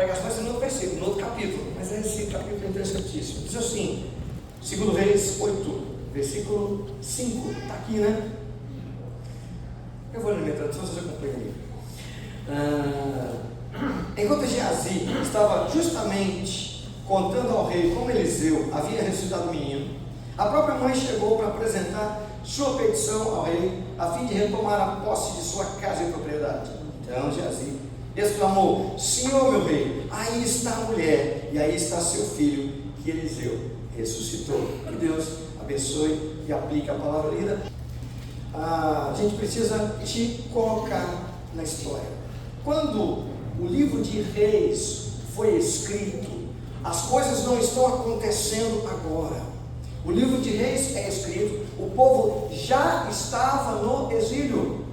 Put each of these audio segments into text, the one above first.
pregação vai ser no outro versículo, no outro capítulo, mas esse capítulo é interessantíssimo. Diz assim, 2 Reis 8, versículo 5, está aqui, né? Eu vou ler na minha tradução, vocês acompanham aí. Enquanto Geazi estava justamente contando ao rei como Eliseu havia ressuscitado o menino, a própria mãe chegou para apresentar sua petição ao rei, a fim de retomar a posse de sua casa e propriedade. Então Geazi exclamou: Senhor meu rei, aí está a mulher, e aí está seu filho, que Eliseu ressuscitou. Que Deus abençoe e aplique a palavra lida. A gente precisa te colocar na história. Quando o livro de Reis foi escrito, as coisas não estão acontecendo agora. O livro de Reis é escrito, o povo já estava no exílio.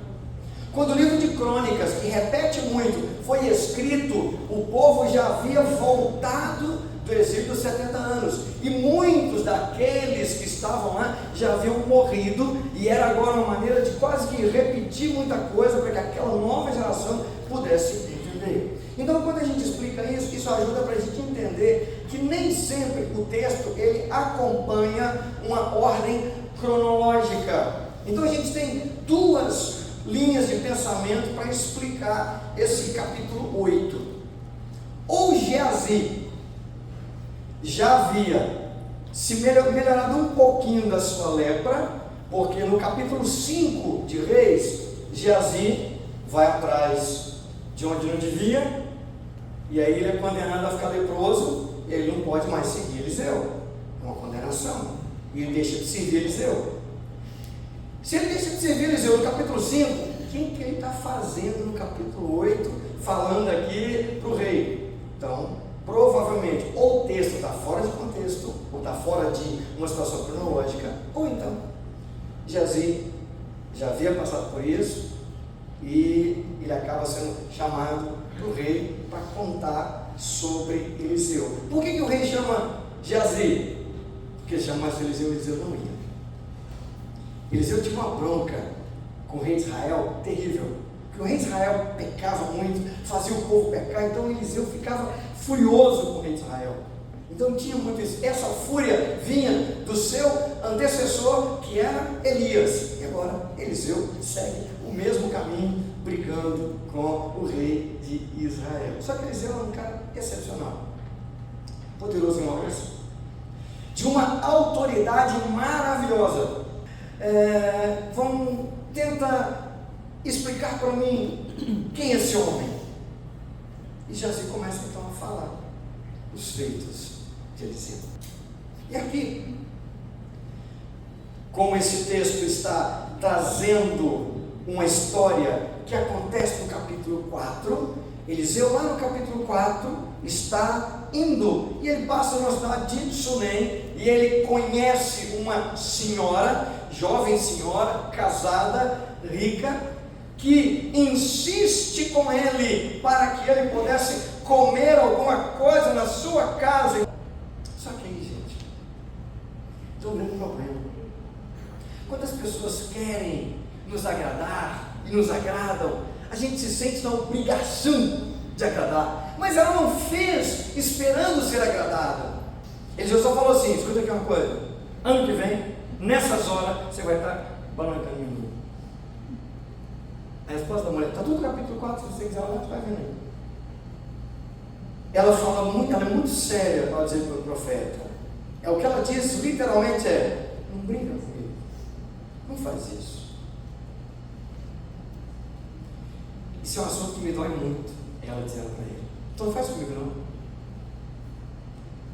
Quando o livro de Crônicas, que repete muito, foi escrito, o povo já havia voltado do exílio dos 70 anos, e muitos daqueles que estavam lá já haviam morrido, e era agora uma maneira de quase que repetir muita coisa para que aquela nova geração pudesse entender. Então, quando a gente explica isso, isso ajuda para a gente entender que nem sempre o texto ele acompanha uma ordem cronológica. Então a gente tem duas linhas de pensamento para explicar esse capítulo 8. Ou Geazi já havia se melhorado um pouquinho da sua lepra, porque no capítulo 5 de Reis, Geazi vai atrás de onde não devia, e aí ele é condenado a ficar leproso, e ele não pode mais seguir Eliseu. É uma condenação, e ele deixa de servir Eliseu. Se ele deixa de servir Eliseu no capítulo 5, o que ele está fazendo no capítulo 8, falando aqui para o rei? Então, provavelmente, ou o texto está fora de contexto, ou está fora de uma situação cronológica, ou então, Geazi já havia passado por isso, e ele acaba sendo chamado para o rei para contar sobre Eliseu. Por que o rei chama Geazi? Porque se chamasse Eliseu, Eliseu não ia. Eliseu tinha uma bronca com o rei de Israel terrível, porque o rei de Israel pecava muito, fazia o povo pecar, então Eliseu ficava furioso com o rei de Israel. Então tinha muito isso. Essa fúria vinha do seu antecessor, que era Elias, e agora Eliseu segue o mesmo caminho, brigando com o rei de Israel. Só que Eliseu era um cara excepcional, poderoso em obras, de uma autoridade maravilhosa. Vamos tentar explicar para mim quem é esse homem. E Geazi começa então a falar os feitos de Eliseu. E aqui, como esse texto está trazendo uma história que acontece no capítulo 4, Eliseu lá no capítulo 4 está indo, e ele passa na cidade de Sunem, e ele conhece uma senhora, jovem senhora, casada, rica, que insiste com ele para que ele pudesse comer alguma coisa na sua casa. Só que aí, gente, tem um grande problema. Quando as pessoas querem nos agradar e nos agradam, a gente se sente na obrigação de agradar, mas ela não fez esperando ser agradada. Ele só falou assim: escuta aqui uma coisa, ano que vem, nessas horas, você vai estar balancando em mim. A resposta da mulher, está tudo no capítulo 4, se você quiser olhar, você vai vendo aí. Ela fala muito, ela é muito séria para dizer para o profeta. O que ela diz literalmente é: não brinca comigo, não faz isso. Isso é um assunto que me dói muito. Ela dizendo para ele: então não faz comigo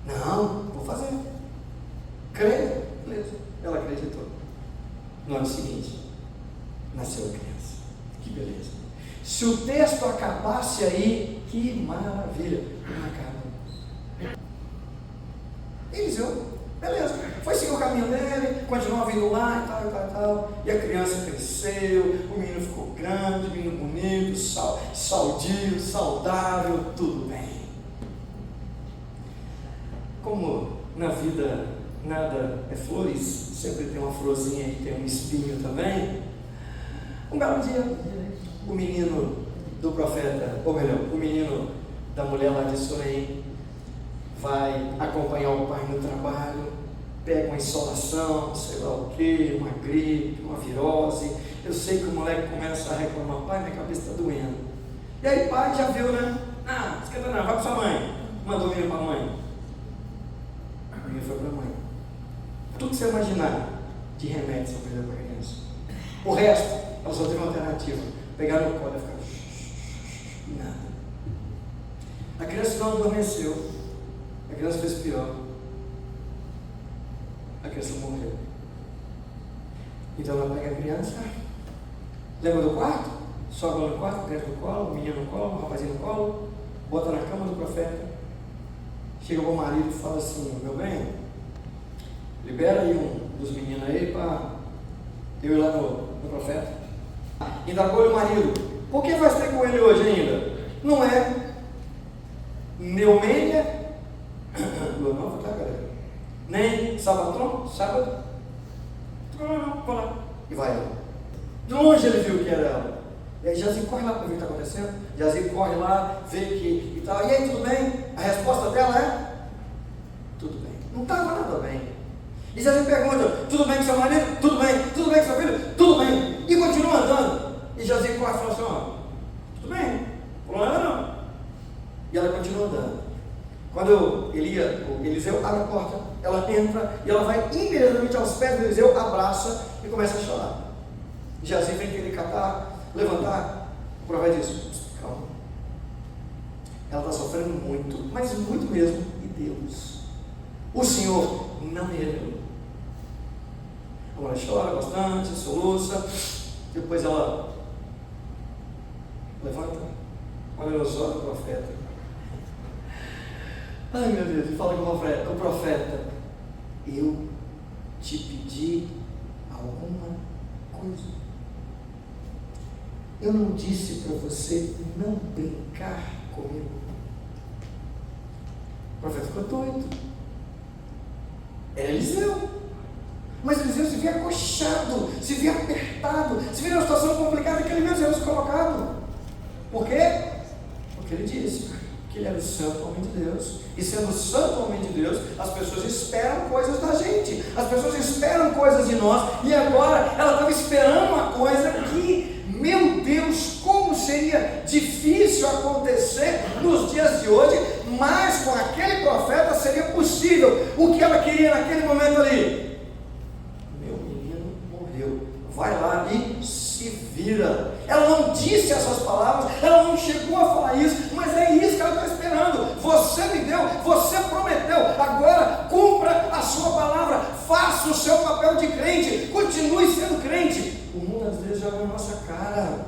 não. Não, vou fazer. Creia. Beleza. Ela acreditou. No ano seguinte, nasceu a criança. Que beleza. Se o texto acabasse aí, que maravilha. Não acaba. Eliseu, beleza. Foi seguir o caminho dele, continuava vindo lá e tal, e tal, e tal. E a criança cresceu, o menino ficou grande, o menino bonito, saudio, saudável, tudo bem. Como na vida nada é flores, sempre tem uma florzinha e tem um espinho também. Um belo dia, o menino do profeta, ou melhor, o menino da mulher lá de Sunem, vai acompanhar o pai no trabalho, pega uma insolação, sei lá o que, uma gripe, uma virose. Eu sei que o moleque começa a reclamar: pai, minha cabeça está doendo. E aí o pai já viu, né? Ah, esquenta não, vai para sua mãe. Mandou o menino para a mãe. A menina foi para a mãe. Tudo que você imaginar de remédio você precisa para a criança. O resto, ela só teve uma alternativa: pegar no colo e ficar nada. A criança não adormeceu. A criança fez pior. A criança morreu. Então ela pega a criança, leva do quarto, sobe ela no quarto, a criança no colo, o menino no colo, o rapazinho no colo, bota na cama do profeta. Chega para o marido e fala assim: meu bem, libera aí um dos meninos aí para eu ir lá no profeta. Indagou-lhe o marido: por que vai ter com ele hoje ainda? Não é Neumênia, não, tá, galera? Nem Sabatron, sábado? Não, vou lá. E vai lá. De longe ele viu que era ela. E aí Jazi corre lá para ver o que está acontecendo. Jazi corre lá, vê que e tal. E aí, tudo bem? A resposta dela é: tudo bem. Não estava nada bem. E Jazi pergunta: tudo bem com seu marido? Tudo bem. Tudo bem com seu filho? Tudo bem. E continua andando. E Jazi corre e fala assim: ó, tudo bem, problema não. E ela continua andando. Quando o Eliseu abre a porta, ela entra e ela vai imediatamente aos pés do Eliseu, abraça e começa a chorar. Jazi vem querer catar, levantar. O profeta diz: calma. Ela está sofrendo muito, mas muito mesmo. E Deus, o Senhor, não me revelou. A mulher chora bastante, soluça. Depois ela levanta, olha nos olhos do profeta. Ai, meu Deus, e fala com o profeta: eu te pedi alguma coisa. Eu não disse para você não brincar comigo. O profeta ficou doido. Era Eliseu. Mas Eliseu se via acochado, se via apertado, se via numa situação complicada que ele mesmo havia se colocado. Por quê? Porque ele disse que ele era o santo homem de Deus. E sendo o santo homem de Deus, as pessoas esperam coisas da gente. As pessoas esperam coisas de nós. E agora ela estava esperando uma coisa que, meu Deus, como seria difícil acontecer nos dias de hoje, mas com aquele profeta seria possível. O que ela queria naquele momento ali? Meu menino morreu. Vai lá e se vira. Ela não disse essas palavras, ela não chegou a falar isso, mas é isso que ela está esperando. Você me deu, você prometeu, agora cumpra a sua palavra, faça o seu papel de crente, continue sendo crente. O mundo às vezes joga na nossa cara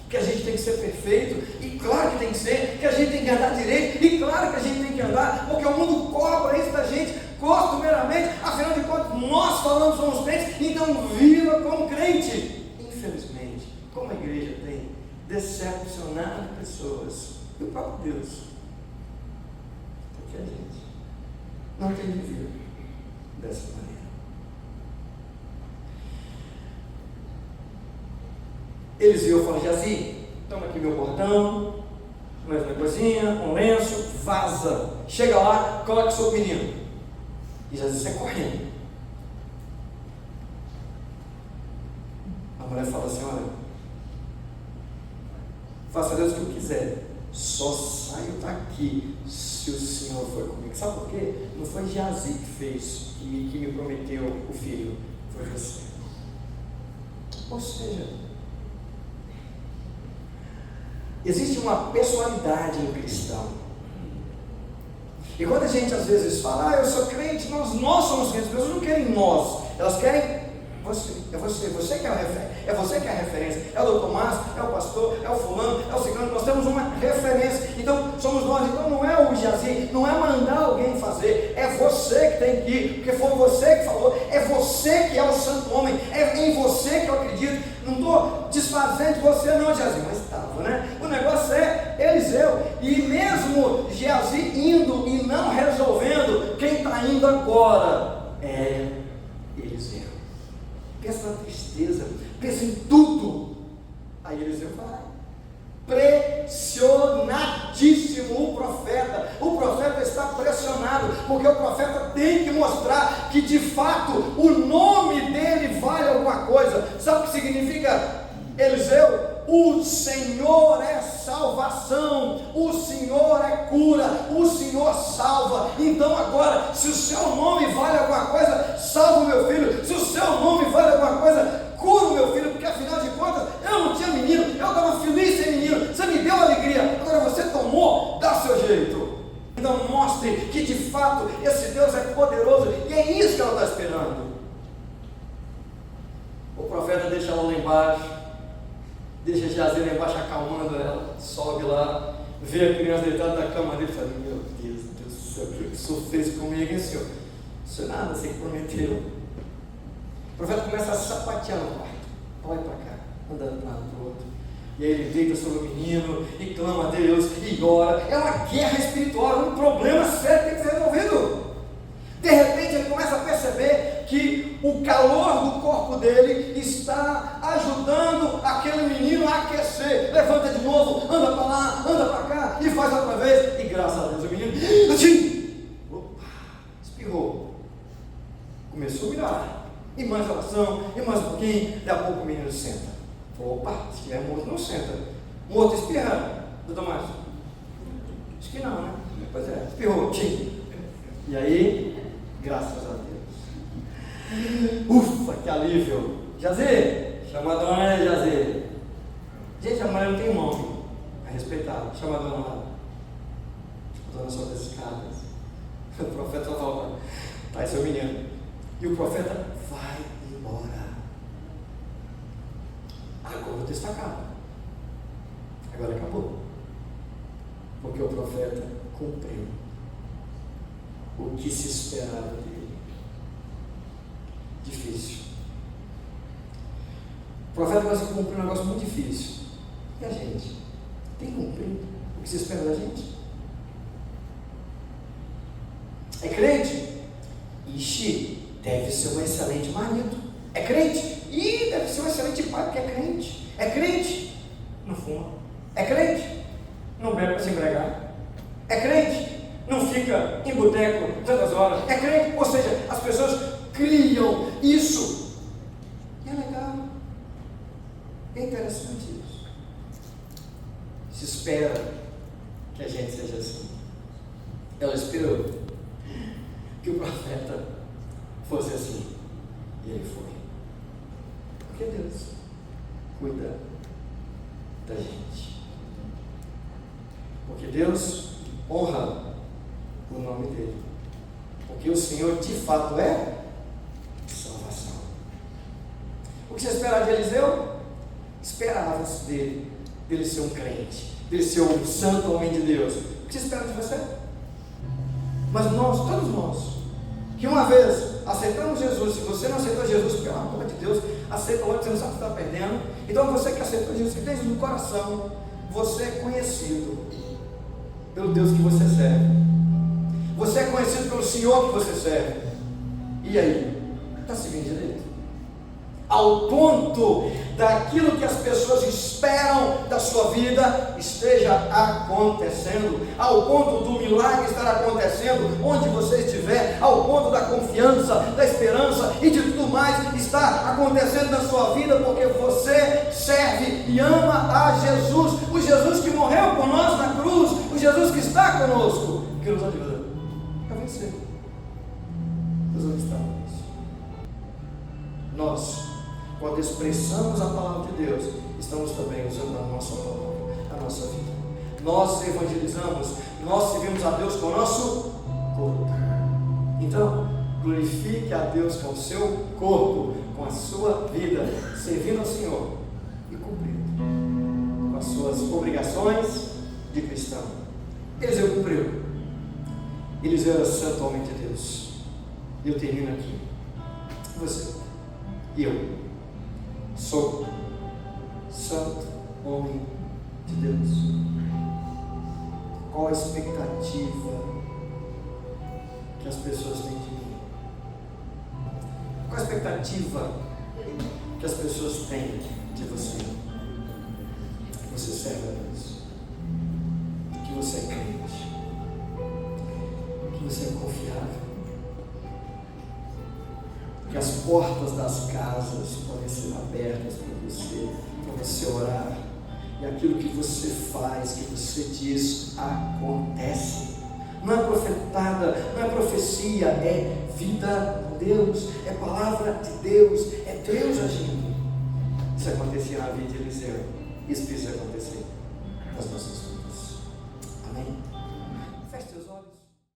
que a gente tem que ser perfeito, e claro que tem que ser, que a gente tem que andar direito, e claro que a gente tem que andar, porque o mundo cobra isso da gente costumeiramente. Afinal de contas, nós falamos somos crentes, então viva como crente. Infelizmente, como a igreja tem decepcionado pessoas, e o próprio Deus, porque a gente não tem vivido dessa maneira. Eliseu fala: Jazi, toma aqui meu bordão, mais uma coisinha, um lenço, vaza, chega lá, coloca seu menino. E Jazi sai correndo. A mulher fala assim: olha, faça Deus o que eu quiser, só saio daqui se o Senhor for comigo. Sabe por quê? Não foi Jazi que fez, que me prometeu o filho, foi você. Ou seja, existe uma personalidade no cristão. E quando a gente às vezes fala: eu sou crente, nós somos crentes, as pessoas não querem nós, elas querem você. É você que é a referência, é você que é a referência, é o doutor Márcio, é o pastor, é o fulano, é o ciclano, nós temos uma referência, então somos nós. Então não é o Jazi, não é mandar alguém fazer, é você que tem que ir, porque foi você que falou, é você que é o santo homem, é em você que eu acredito. Não estou desfazendo de você não, Jazi, mas estava, né? O negócio é Eliseu, e mesmo Jazi indo e não resolvendo, quem está indo agora é Eliseu. Pensa na tristeza, pensa em tudo. Aí Eliseu vai pressionar mostrar que de fato o nome dele vale alguma coisa. Sabe o que significa Eliseu? O Senhor é salvação, o Senhor é cura, o Senhor salva. Então agora, se o seu nome vale alguma coisa, salva o meu filho. Se o seu nome vale alguma coisa, cura o meu filho, porque afinal de contas, eu não tinha menino, eu estava feliz sem menino, você me deu alegria, agora você tomou, dá o seu jeito. Então mostre que de fato esse Deus é poderoso, e é isso que ela está esperando. O profeta deixa ela lá embaixo, deixa Geazi lá embaixo acalmando ela, sobe lá, vê a criança deitada na cama dele e fala: meu Deus do céu, o que o senhor fez comigo, hein, senhor? Isso é nada, você que prometeu. O profeta começa a sapatear no quarto, olha para cá, andando para o outro, e aí ele deita sobre o menino e clama a Deus e ora. É uma guerra espiritual, um problema sério que tem que ser resolvido. De repente ele começa a perceber que o calor do corpo dele está ajudando aquele menino a aquecer. Levanta de novo, anda para lá, anda para cá e faz outra vez. E graças a Deus o menino assim, espirrou, começou a melhorar. E mais oração, e mais um pouquinho. Daqui a pouco o menino senta. Opa, se estiver morto não senta. Morto espirrando, doutor Márcio? Acho que não, né? Pois é, espirrou, tchim. E aí, graças a Deus. Ufa, que alívio. Jazê, chama a dona aí, Jazê. Gente, a mulher não tem nome. É respeitável. Chama a dona lá. A dona sobe as escadas. O profeta fala: tá, esse é o menino. E o profeta vai embora. Agora o texto acaba. Agora acabou. Porque o profeta cumpriu o que se esperava dele. Difícil. O profeta vai cumprir um negócio muito difícil. E a gente? Tem cumprido o que se espera da gente? É crente? Ixi, deve ser um excelente marido. É crente? Ih, deve ser um excelente pai, porque é crente. É crente? Não fuma. É crente? Não bebe para se embriagar. É crente? Não fica em boteco tantas horas. É crente? Ou seja, as pessoas criam isso. E é legal. É interessante isso. Se espera que a gente seja assim. Ela esperou que o profeta fosse assim. E ele foi. Porque Deus cuida da gente. Porque Deus honra o nome dele. Porque o Senhor de fato é salvação. O que você espera de Eliseu? Esperava-se dele ser um crente, dele ser um santo homem de Deus. O que você espera de você? Mas nós, todos nós, que uma vez aceitamos Jesus, se você não aceitou Jesus, pelo amor de Deus, aceita logo, você não sabe o que está perdendo. Então você que aceitou Jesus, que tem Jesus no coração, você é conhecido pelo Deus que você serve. Você é conhecido pelo Senhor que você serve. E aí? Está seguindo direito? Ao ponto daquilo que as pessoas esperam da sua vida esteja acontecendo, ao ponto do milagre estar acontecendo onde você estiver, ao ponto da confiança, da esperança e de tudo mais está acontecendo na sua vida, porque você serve e ama a Jesus, o Jesus que morreu por nós na cruz, o Jesus que está conosco, que nos ajuda a vencer. Jesus está conosco. Nós, quando expressamos a palavra de Deus, estamos também usando a nossa palavra, a nossa vida. Nós evangelizamos, nós servimos a Deus com o nosso corpo. Então, glorifique a Deus com o seu corpo, com a sua vida, servindo ao Senhor e cumprindo com as suas obrigações de cristão. Eliseu cumpriu. Eliseu era santo homem de Deus. E eu termino aqui. Você e eu sou santo homem de Deus. Qual a expectativa que as pessoas têm de mim? Qual a expectativa que as pessoas têm de você? Que você serve a Deus, que você é crente, que você é confiável, que as portas das casas podem ser abertas para você orar. E aquilo que você faz, que você diz, acontece. Não é profetada, não é profecia, é vida com Deus, é palavra de Deus, é Deus agindo. Isso acontecia na vida de Eliseu, isso precisa acontecer nas nossas vidas. Amém?